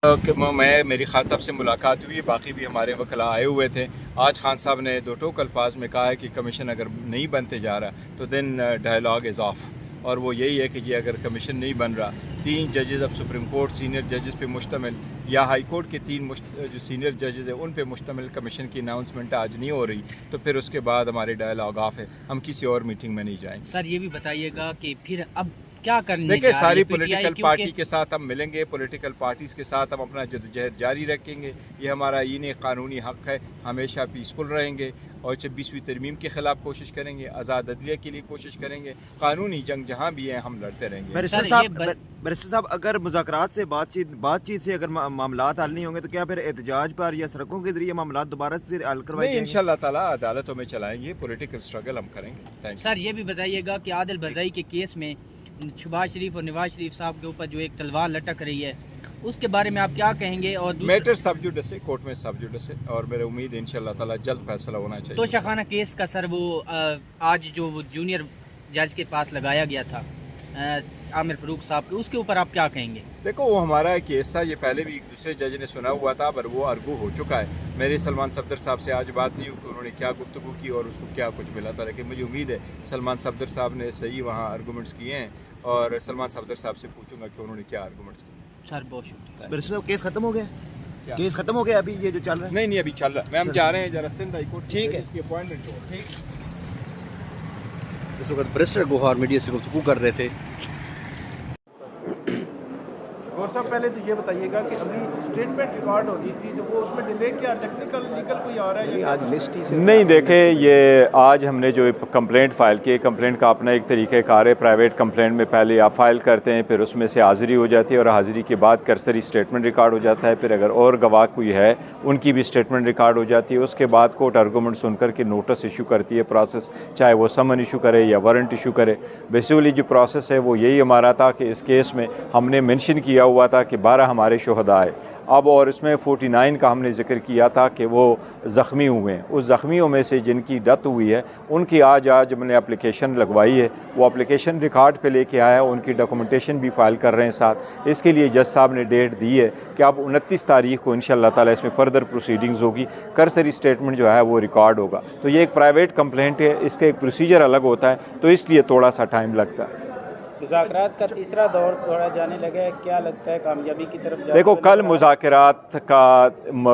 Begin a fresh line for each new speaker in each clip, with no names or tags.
मैं मेरी खान साहब से मुलाकात हुई, बाकी भी हमारे वकला आए हुए थे। आज खान साहब ने दो टोक अल्फाज में कहा है कि कमीशन अगर नहीं बनते जा रहा तो देन डायलॉग इज़ ऑफ, और वो यही है कि जी अगर कमीशन नहीं बन रहा, 3 जजेस अब सुप्रीम कोर्ट सीनियर जजेस पे मुश्तमिल या हाई कोर्ट के 3 जो सीनियर जजेस हैं उन पे मुश्तमिल कमीशन की अनाउंसमेंट आज नहीं हो रही, तो फिर उसके बाद हमारे डायलॉग ऑफ है, हम किसी और मीटिंग में नहीं जाएंगे।
सर ये भी बताइएगा कि फिर अब क्या करने
देखिए, सारी
पॉलिटिकल
पॉलिटिकल पार्टी के साथ हम मिलेंगे, पॉलिटिकल पार्टीज़ के साथ हम अपना जदोजहद जारी रखेंगे। ये हमारा आईनी कानूनी हक़ है, हमेशा पीसफुल रहेंगे और 26वीं तरमीम के ख़िलाफ़ कोशिश करेंगे, आज़ाद अदलिया के लिए कोशिश करेंगे, कानूनी जंग जहाँ भी है हम लड़ते रहेंगे।
बैरिस्टर साहब, अगर मुज़ाकरात से बातचीत से अगर मामलात हल नहीं होंगे तो क्या फिर एहतजाज पर या सड़कों के जरिए मामलात दोबारा से हल करवाए जाएंगे?
इंशाअल्लाह ताला अदालतों में चलाएंगे, पॉलिटिकल स्ट्रगल हम करेंगे।
सर ये भी बताइएगा कि आदिल बज़ाई के केस में शहबाज शरीफ और नवाज शरीफ साहब के ऊपर जो एक तलवार लटक रही है, उसके बारे में आप क्या कहेंगे? और
मैटर सब जुडिस है, कोर्ट में सब जुडिस है और मेरी उम्मीद है इंशाअल्लाह ताला जल्द फैसला होना चाहिए।
तो शाखाना केस का सर वो आज जो वो जूनियर जज के पास लगाया गया था आमिर फ़ारूक साहब के, उसके ऊपर आप क्या कहेंगे?
देखो, वो हमारा केस था, ये पहले भी दूसरे जज ने सुना हुआ था, पर वो अर्गू हो चुका है। मेरी सलमान सफदर साहब से आज बात नहीं हुई कि उन्होंने क्या गुफ्तगू की और उसको क्या कुछ मिला था, लेकिन मुझे उम्मीद है सलमान सफदर साहब ने सही वहाँ आर्गूमेंट्स किए हैं और सलमान सफदर साहब से पूछूंगा कि उन्होंने क्या आर्गूमेंट्स किए।
सर बहुत शुक्रिया।
बैरिस्टर साहब, केस खत्म हो गया? केस खत्म हो गया अभी ये जो चल रहा है?
नहीं, अभी चल रहा है। मैं हम जा रहे हैं जरा सिंध हाई कोर्ट,
ठीक है,
इसकी अपॉइंटमेंट हो।
ठीक।
इस वक्त बैरिस्टर गोहार मीडिया से गुफ्तगू कर रहे थे।
और सब पहले तो ये बताइएगा कि अभी स्टेटमेंट रिकॉर्ड होती थी तो वो उसमें डिले क्या टेक्निकल लीगल कोई आ रहा है?
आज लिस्ट ही से
नहीं, देखे ये आज हमने जो कंप्लेंट फ़ाइल की, कंप्लेंट का अपना एक तरीक़ाकार है। प्राइवेट कंप्लेंट में पहले आप फाइल करते हैं, फिर उसमें से हाज़िरी हो जाती है और हाज़िरी के बाद कर्सरी स्टेटमेंट रिकॉर्ड हो जाता है। फिर अगर और गवाह कोई है उनकी भी स्टेटमेंट रिकॉर्ड हो जाती है। उसके बाद कोर्ट आर्गूमेंट सुनकर के नोटिस इशू करती है प्रोसेस, चाहे वो समन इशू करे या वारंट इशू करे। बेसिकली जो प्रोसेस है वो यही हमारा था कि इस केस में हमने मेंशन किया हुआ था कि 12 हमारे शुहदा आए अब, और इसमें 49 का हमने जिक्र किया था कि वो ज़ख्मी हुए हैं। उस ज़ख्मियों में से जिनकी डेथ हुई है उनकी आज हमने एप्लीकेशन लगवाई है, वो एप्लीकेशन रिकॉर्ड पे लेके आया है, उनकी डॉक्यूमेंटेशन भी फाइल कर रहे हैं साथ। इसके लिए जज साहब ने डेट दी है कि अब 29 तारीख को इंशाअल्लाह ताला इसमें फर्दर प्रोसीडिंग्स होगी, कर्सरी स्टेटमेंट जो है वो रिकॉर्ड होगा। तो ये एक प्राइवेट कंप्लेंट है, इसका एक प्रोसीजर अलग होता है, तो इसलिए थोड़ा सा टाइम लगता है।
मुज़ाकरात का तीसरा दौर थोड़ा जाने लगा है, क्या लगता है कामयाबी की तरफ?
देखो, कल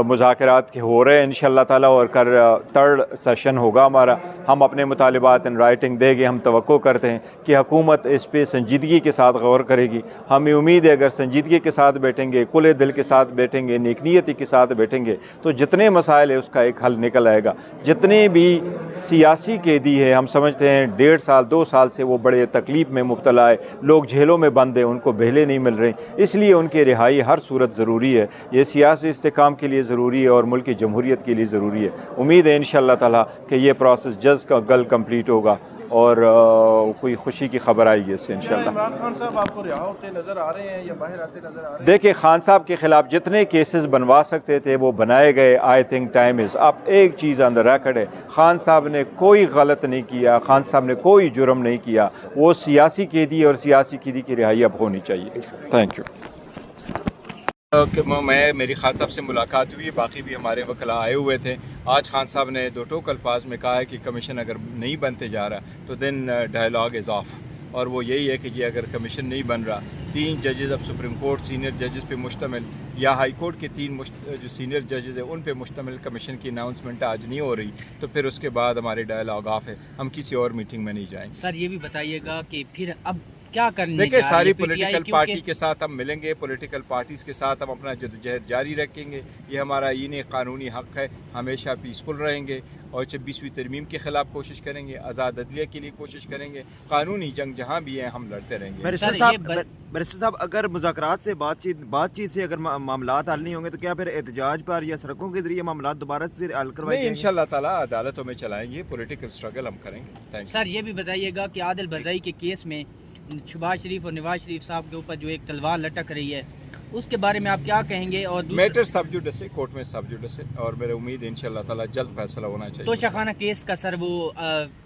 मुज़ाकरात के हो रहे हैं इंशाअल्लाह ताला, और कल 3rd सेशन होगा हमारा। हम अपने मुतालिबात इन राइटिंग देंगे। हम तवक्को करते हैं कि हुकूमत इस पे संजीदगी के साथ गौर करेगी। हमें उम्मीद है अगर संजीदगी के साथ बैठेंगे, खुले दिल के साथ बैठेंगे, नेकनीयती के साथ बैठेंगे, तो जितने मसाइल है उसका एक हल निकल आएगा। जितने भी सियासी कैदी है, हम समझते हैं 1.5 साल 2 साल से वो बड़े तकलीफ़ में मुब्तला है, लोग जेलों में बंद हैं, उनको बेलें नहीं मिल रही, इसलिए उनकी रिहाई हर सूरत ज़रूरी है। ये सियासी इस्तेकाम के लिए ज़रूरी है और मुल्क की जमहूरियत के लिए ज़रूरी है। उम्मीद है इंशाअल्लाह ताला कि ये प्रोसेस जज का कल कंप्लीट होगा और कोई खुशी की खबर आएगी इससे इंशाअल्लाह।
इमरान खान साहब आपको रिहा होते नज़र आ रहे हैं या बाहर आते नज़र आ रहे हैं?
देखिए, खान साहब के ख़िलाफ़ जितने केसेस बनवा सकते थे वो बनाए गए। आई थिंक टाइम इज़ अब। एक चीज़ ऑन द रिकॉर्ड है, खान साहब ने कोई गलत नहीं किया, खान साहब ने कोई जुर्म नहीं किया। वो सियासी कैदी और सियासी कैदी की रिहाई अब होनी चाहिए। Thank you. मेरी खान साहब से मुलाकात हुई, बाकी भी हमारे वकला आए हुए थे। आज खान साहब ने दो टोक अल्फाज में कहा है कि कमीशन अगर नहीं बनते जा रहा तो देन डायलॉग इज़ ऑफ, और वो यही है कि जी अगर कमीशन नहीं बन रहा, 3 जजेस अब सुप्रीम कोर्ट सीनियर जजेस पे मुश्तमिल या हाई कोर्ट के 3 जो सीनियर जजेस हैं उन पे मुश्तमिल कमीशन की अनाउंसमेंट आज नहीं हो रही, तो फिर उसके बाद हमारे डायलॉग ऑफ है, हम किसी और मीटिंग में नहीं जाएंगे।
सर ये भी बताइएगा कि फिर अब क्या करने?
देखिए, सारी पॉलिटिकल पार्टी के साथ हम मिलेंगे, पॉलिटिकल पार्टीज़ के साथ हम अपना जदोजहद जारी रखेंगे। ये हमारा आईनी कानूनी हक़ है, हमेशा पीसफुल रहेंगे और 26वीं तरमीम के ख़िलाफ़ कोशिश करेंगे, आज़ाद अदलिया के लिए कोशिश करेंगे, कानूनी जंग जहाँ भी है हम लड़ते रहेंगे।
बैरिस्टर साहब, अगर मुज़ाकरात से बातचीत से अगर मामलात हल नहीं होंगे तो क्या फिर एहतजाज पर या सड़कों के जरिए मामलात दोबारा से हल करवाए जाएंगे?
इंशाअल्लाह ताला अदालतों में चलाएंगे, पॉलिटिकल स्ट्रगल हम करेंगे।
सर ये भी बताइएगा कि आदिल बज़ाई के केस में शहबाज शरीफ और नवाज शरीफ साहब के ऊपर जो एक तलवार लटक रही है, उसके बारे में आप क्या कहेंगे? और
मैटर सब जुडिस है, कोर्ट में सब जुडिस है और मेरी उम्मीद है इंशाअल्लाह ताला जल्द फैसला होना चाहिए।
तो शाखाना केस का सर वो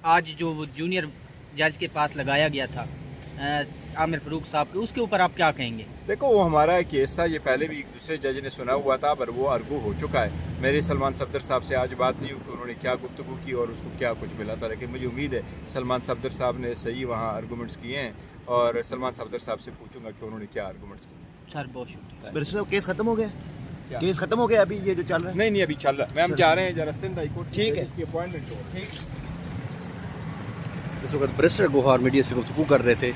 आज जो वो जूनियर जज के पास लगाया गया था आमिर फ़रूक साहब के, उसके ऊपर आप क्या कहेंगे?
देखो वो हमारा केस था, ये पहले भी दूसरे जज ने सुना हुआ था, पर वो अर्गू हो चुका है। मेरे सलमान सफदर साहब से आज बात नहीं हुई कि उन्होंने क्या गुफ्तगू की और उसको क्या कुछ मिला था, लेकिन मुझे उम्मीद है सलमान सफदर साहब ने सही वहाँ आर्गूमेंट्स किए हैं और सलमान सफदर साहब से पूछूंगा कि उन्होंने क्या आर्गूमेंट्स किए।
सर बहुत शुक्रिया।
बैरिस्टर साहब केस खत्म हो गया? केस खत्म हो गया अभी ये जो चल रहा है?
नहीं अभी चल रहा है। हम जा रहे हैं जरा सिंध हाई कोर्ट,
ठीक है,
इसकी अपॉइंटमेंट हो।
ठीक।
इस वक्त बैरिस्टर गोहार मीडिया से गुफ्तगू कर रहे थे